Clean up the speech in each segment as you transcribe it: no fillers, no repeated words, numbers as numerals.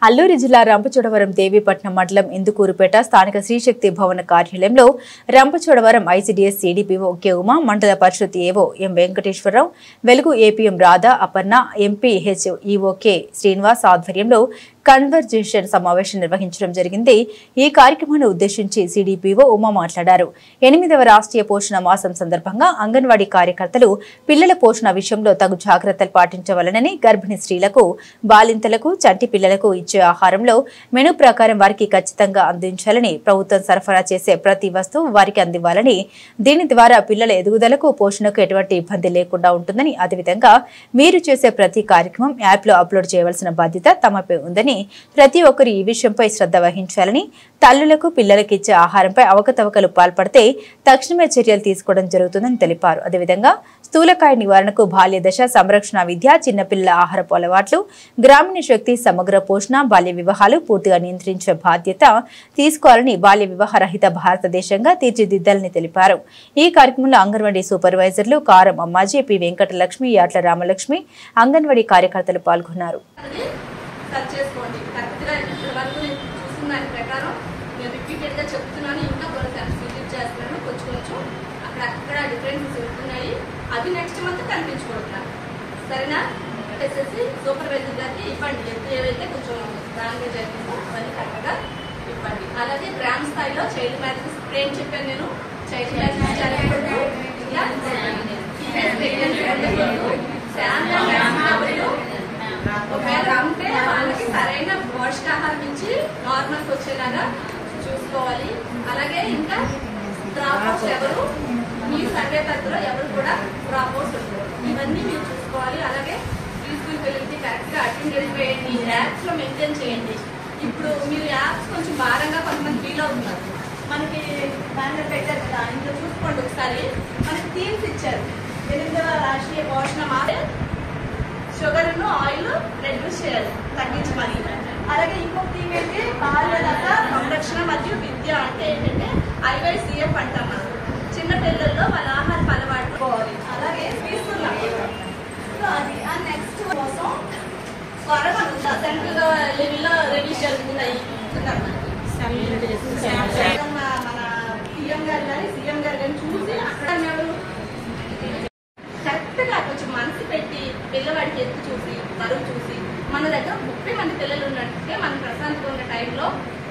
అల్లూరి జిల్లా రంపచోడవరం దేవీపట్నం మండలం ఇందుకూరుపేట స్థానిక శ్రీశక్తి భవన కార్యాలయంలో Rampachodavaram ICDS CDPO K Uma, మండల పరిషత్ ఏవో ఎం వెంకటేశ్వరరావు, వెలుగు APM Radha, Aparna, MPH EO K Srinivas ఆధ్వర్యంలో కన్వర్జేషన్ సమావేశం నిర్వహించడం జరిగింది. ఈ కార్యక్రమాన్ని ఉద్దేశించి సీడీపీఓ ఉమా మాట్లాడారు. 8వ రాష్ట్రీయ పోషణ మాసం సందర్భంగా అంగన్వాడీ కార్యకర్తలు పిల్లల పోషణ విషయంలో తగు జాగ్రత్తలు పాటించవలనని, గర్భిణీ స్త్రీలకు, బాలింతలకు, చంటి పిల్లలకు ఇచ్చే ఆహారంలో మెనూ ప్రకారం వారికి ఖచ్చితంగా అందించాలని, ప్రభుత్వం సరఫరా చేసే ప్రతి వస్తువు వారికి అందివ్వాలని, దీని ద్వారా పిల్లల ఎదుగుదలకు, పోషణకు ఎటువంటి ఇబ్బంది లేకుండా ఉంటుందని, అదేవిధంగా మీరు చేసే ప్రతి కార్యక్రమం యాప్లో అప్లోడ్ చేయవలసిన బాధ్యత తమపై ఉందని, ప్రతి ఒక్కరు ఈ విషయంపై శ్రద్ధ వహించాలని, తల్లులకు పిల్లలకు ఇచ్చే ఆహారంపై అవకతవకలు పాల్పడితే తక్షణమే చర్యలు తీసుకోవడం జరుగుతుందని తెలిపారు. అదేవిధంగా స్థూలకాయ నివారణకు బాల్య దశ సంరక్షణ విద్య, చిన్నపిల్లల ఆహారపు అలవాట్లు, గ్రామీణ శక్తి, సమగ్ర పోషణ, బాల్య వివాహాలు పూర్తిగా నియంత్రించే బాధ్యత తీసుకోవాలని, బాల్య వివాహ రహిత భారతదేశంగా తీర్చిదిద్దాలని తెలిపారు. ఈ కార్యక్రమంలో అంగన్వాడీ సూపర్వైజర్లు కారం అమ్మాజీ, పి వెంకటలక్ష్మి, యాట్ల రామలక్ష్మి, అంగన్వాడీ కార్యకర్తలు పాల్గొన్నారు. అవి నెక్స్ట్ మంత్ కనిపించుకుంటున్నాను. సరేనా? వచ్చేసి సూపర్వైజర్ గారికి ఇవ్వండి. ఏవైతే కొంచెం స్ట్రాంగ్గా జరిగిందో అవన్నీ కరెక్ట్గా ఇవ్వండి. అలాగే గ్రామ స్థాయిలో చైల్డ్ మ్యారేజెస్ ట్రైన్ చెప్పాను నేను. చైల్డ్ మ్యారేజెస్ ఒకవేళ ఉంటే వాళ్ళకి సరైన పోషకాహారం ఇచ్చి నార్మల్కి వచ్చేలాగా చూసుకోవాలి. అలాగే ఇంకా డ్రాప్అవుట్స్ ఎవరు మీ సర్వే పరిధిలో ఎవరు కూడా డ్రాప్అవుట్స్ ఉంటారు, ఇవన్నీ మీరు చూసుకోవాలి. అలాగే ప్రీస్కూల్ పిల్లలకి కరెక్ట్గా అటెండెన్స్ వేయండి, యాప్స్ లో మెయింటైన్ చేయండి. ఇప్పుడు మీరు యాప్స్ కొంచెం భారంగా కొంతమంది ఫీల్ అవుతున్నారు. మనకి దాంట్లో పెట్టారు కదా, ఇంట్లో చూసుకోండి ఒకసారి. మనకి థీమ్స్ ఇచ్చారు. 8వ రాష్ట్రీయ పోషణ మాసం షుగర్ ను ఆయిల్ రెడ్యూస్ చేయాలి, తగ్గించమని. అలాగే ఇంకొక థీమ్ ఏంటి, బాల్యదశ సంరక్షణ మరియు విద్య. అంటే ఏంటంటే IYCF అంటాం మనం. చిన్న పిల్లల్లో వాళ్ళ ఆహార అలవాటు పోవాలి. అలాగే తీసుకున్నాం అది. ఆ నెక్స్ట్ కోసం త్వరగా సెంట్రల్ లెవెల్లో రిలీజ్ జరుగుతున్నాయి. మన సీఎం గారు కానీ చూసి అక్కడ మేము కరెక్ట్ గా కొంచెం మనసు పెట్టి పిల్లవాడికి ఎత్తు చూసి బరువు చూసి, మన దగ్గర 30 మంది పిల్లలు ఉన్నట్టే మనం ప్రశాంతంగా ఉన్న టైంలో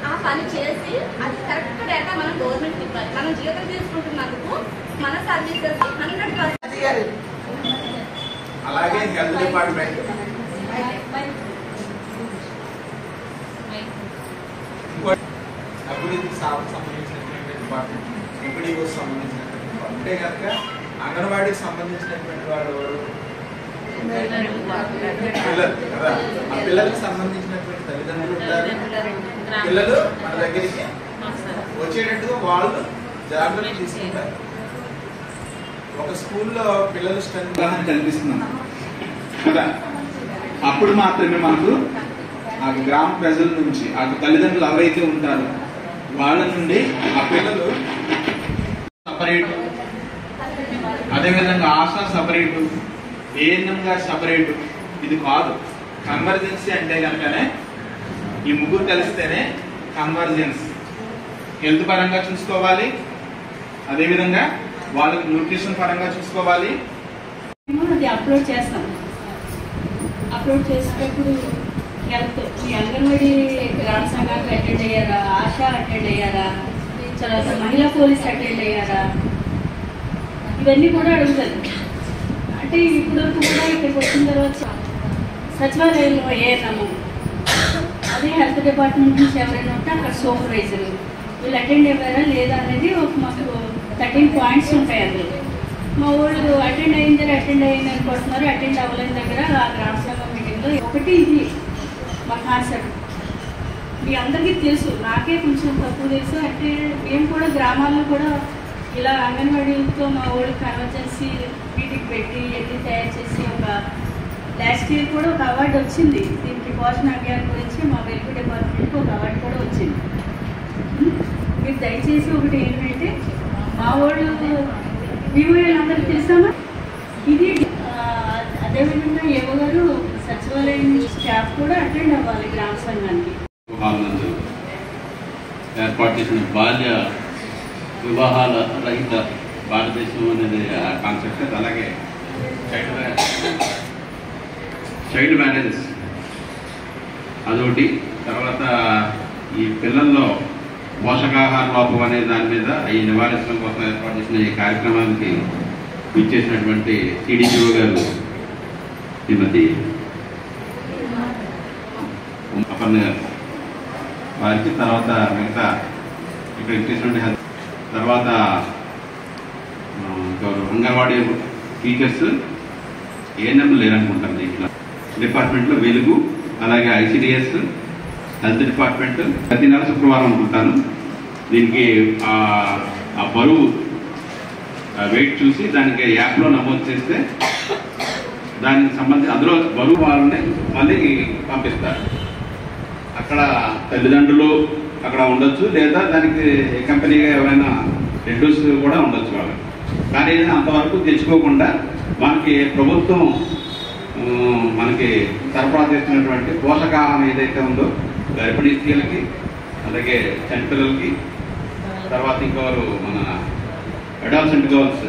ఆ పని చేసి అది కరెక్ట్ డేటా మనం గవర్నమెంట్ ఇవ్వాలి. మనం జీతం తీసుకుంటున్నందుకు మన సర్వీసెస్ 100%. అలాగే హెల్త్ డిపార్ట్మెంట్ అభివృద్ధికి సంబంధించినటువంటి డిపార్ట్మెంట్, ఎంపీడీఓ సంబంధించినటువంటి డిపార్ట్మెంట్. అంటే కనుక అంగన్వాడీకి సంబంధించినటువంటి వాడు పిల్లలు కదా, ఆ పిల్లలకు సంబంధించినటువంటి తల్లిదండ్రులు ఉంటారు. పిల్లలు మన దగ్గరికి వచ్చేటట్టుగా వాళ్ళు జాగ్రత్తలు తీసుకుంటారు. ఒక స్కూల్లో పిల్లలు స్ట్రెంత్ కల్పిస్తున్నాం కదా, అప్పుడు మాత్రమే మనకు ఆ గ్రామ ప్రజల నుంచి, ఆ తల్లిదండ్రులు ఎవరైతే ఉంటారో వాళ్ళ నుండి ఆ పిల్లలు సపరేటు, అదేవిధంగా ఆశా సపరేటు, ఏఎన్ఎం గారు సపరేటు. ఇది కాదు. కన్వర్జెన్సీ అంటే కనుకనే ఈ ముగ్గురు కలిస్తేనే కన్వర్జెన్స్. హెల్త్ పరంగా చూసుకోవాలి, అదేవిధంగా వాళ్ళకి న్యూట్రిషన్ పరంగా చూసుకోవాలి. అది అప్లోడ్ చేస్తాం. అప్లోడ్ చేసేటప్పుడు హెల్త్, మీ అంగన్వాడీ గ్రామ సంఘానికి అటెండ్ అయ్యారా, ఆశా అటెండ్ అయ్యారా, తర్వాత మహిళా పోలీస్ అటెండ్ అయ్యారా, ఇవన్నీ కూడా అడుగుతుంది. అంటే ఇప్పుడు కూడా ఇక్కడికి వచ్చిన తర్వాత సచివాలయంలో ఏఎన్ఎం, అదే హెల్త్ డిపార్ట్మెంట్ నుంచి ఎవరైనా ఉంటే అక్కడ సూపర్వైజర్, వీళ్ళు అటెండ్ అయ్యారా లేదా అనేది మాకు 13 పాయింట్స్ ఉంటాయి. అందులో మా వాళ్ళు అటెండ్ అయిందని అనుకుంటున్నారు, అటెండ్ అవ్వలేని దగ్గర ఆ గ్రామ సంఘం మీటింగ్లో ఒకటి ఇది మా కాన్సెప్ట్. మీ అందరికీ తెలుసు, నాకే కొంచెం తక్కువ తెలుసు. అంటే మేము కూడా గ్రామాల్లో కూడా ఇలా అంగన్వాడీలతో మా వాళ్ళు కన్వర్జెన్సీ మీటింగ్ పెట్టి ఎన్ని తయారు చేసి ఒక లాస్ట్ ఇయర్ కూడా ఒక అవార్డు వచ్చింది. దీనికి పోషణ అభియాన్ గురించి మా వెలుగు డిపార్ట్మెంట్కి ఒక అవార్డు కూడా వచ్చింది. మీరు దయచేసి ఒకటి ఏంటంటే మా వాళ్ళు మీ వాళ్ళందరికీ తెలుసామా ఇది. అదేవిధంగా ఏవో గారు సచివాలయం స్టాఫ్ కూడా అటెండ్ అవ్వాలి గ్రామ సంఘానికి. ఏర్పాటు చేసిన బాల్య వివాహాల రహిత భారతదేశం అనేది ఆ కాన్సెప్ట్. అలాగే చైల్డ్ మ్యారేజెస్ అదొకటి. తర్వాత ఈ పిల్లల్లో పోషకాహార లోపం అనే దాని మీద ఈ నివారించడం కోసం ఏర్పాటు చేసిన ఈ కార్యక్రమానికి ఇచ్చేసినటువంటి సిడిపిఓ గారు శ్రీమతి అపర్ణ గారు వారికి, తర్వాత మిగతా ఇక్కడ ఇచ్చేసినటువంటి తర్వాత అంగన్వాడీ టీచర్స్ ఏఎన్ఎం లేరనుకుంటారు దీంట్లో డిపార్ట్మెంట్లో వెలుగు, అలాగే ఐసిడిఎస్, హెల్త్ డిపార్ట్మెంట్ ప్రతి నెల శుక్రవారం అనుకుంటాను దీనికి ఆ బరువు వెయిట్ చూసి దానికి యాప్లో నమోదు చేస్తే దానికి సంబంధించి అందులో బరువు వాళ్ళని మళ్ళీ పంపిస్తారు. అక్కడ తల్లిదండ్రులు అక్కడ ఉండొచ్చు, లేదా దానికి కంపెనీగా ఎవరైనా రెడ్యూస్ కూడా ఉండొచ్చు వాళ్ళు. కానీ అంతవరకు తెచ్చుకోకుండా మనకి ప్రభుత్వం మనకి సరఫరా చేస్తున్నటువంటి పోషకాహారం ఏదైతే ఉందో గర్భిణీ స్త్రీలకి, అలాగే చంటి పిల్లలకి, తర్వాత ఇంకొకరు మన అడాల్సెంట్ గర్ల్స్